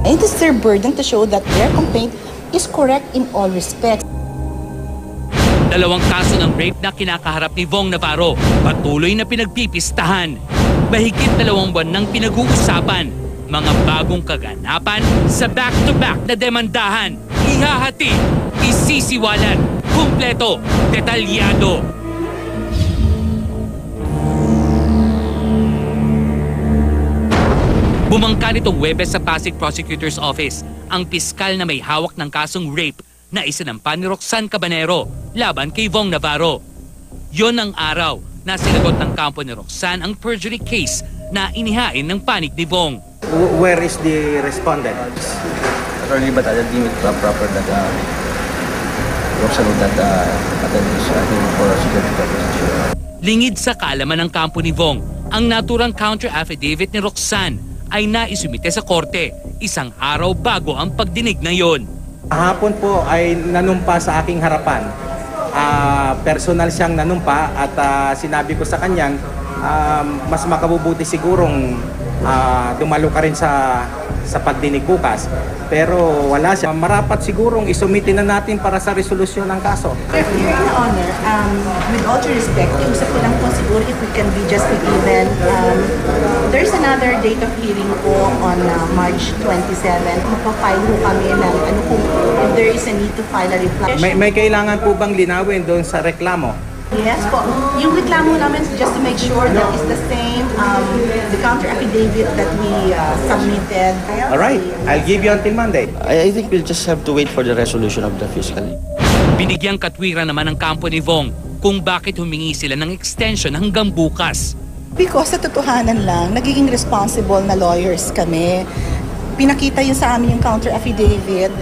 It is their burden to show that their complaint is correct in all respects. Dalawang kaso ng rape na kinakaharap ni Vong Navarro, patuloy na pinagpipistahan. Mahigit 2 buwan nang pinag-uusapan. Mga bagong kaganapan sa back-to-back na demandahan. Ihahati, isisiwalat, kumpleto, detalyado. Bumangka nitong Huwebes sa Pasig Prosecutor's Office ang piskal na may hawak ng kasong rape na isinampa ni Roxanne Cabanero laban kay Vong Navarro. Yon ang araw na sinagot ng kampo ni Roxanne ang perjury case na inihain ng panig ni Vong. Where is the respondent? Attorney, but I deem it proper that Roxanne would not attend this for security purposes. Lingid sa kaalaman ng kampo ni Vong, ang naturang counter affidavit ni Roxanne ay naisumite sa korte 1 araw bago ang pagdinig na yon. Hapon po ay nanumpa sa aking harapan. Personal siyang nanumpa at sinabi ko sa kanyang mas makabubuti sigurong dumalo ka rin sa pagdinig bukas. Pero wala siya. Marapat sigurong isumitin na natin para sa resolusyon ng kaso. Sir, Your Honor, with all due respect, iusap ko lang po siguro if we can be just even. There's another date of hearing po on March 27. Magpa-file po kami ng kung if there is a need to file a reply. May kailangan po bang linawin doon sa reklamo? Yes po. Yung reklamo namin just to make sure that it's the same, the counter affidavit that we submitted. All right, I'll give you until Monday. I think we'll just have to wait for the resolution of the fiscal. Binigyang katwiran naman ng kampo ni Vong kung bakit humingi sila ng extension hanggang bukas. Because sa totohanan lang, nagiging responsible na lawyers kami. Pinakita yun sa amin yung counter affidavit.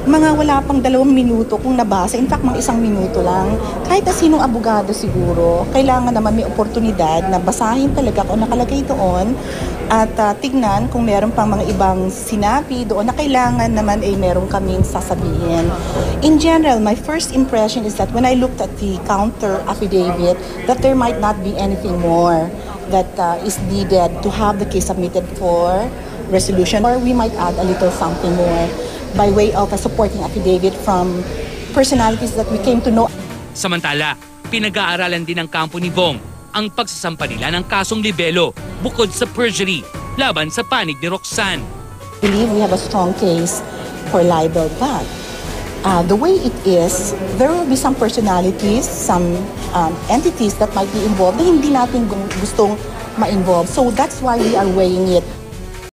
Mga wala pang 2 minuto kung nabasa. In fact, mga 1 minuto lang. Kahit na sinong abogado siguro, kailangan naman may oportunidad na basahin talaga kung nakalagay doon at tignan kung meron pang mga ibang sinabi doon na kailangan naman ay meron kaming sasabihin. In general, my first impression is that when I looked at the counter affidavit, that there might not be anything more that is needed to have the case submitted for resolution, or we might add a little something more by way of a supporting affidavit from personalities that we came to know. Samantala, pinag-aaralan din ng kampo ni Vong ang pagsasampa nila ng kasong libelo bukod sa perjury laban sa panig ni Roxanne. I believe we have a strong case for libel, but the way it is, there will be some personalities, some entities that might be involved na hindi natin gustong ma-involve. So that's why we are weighing it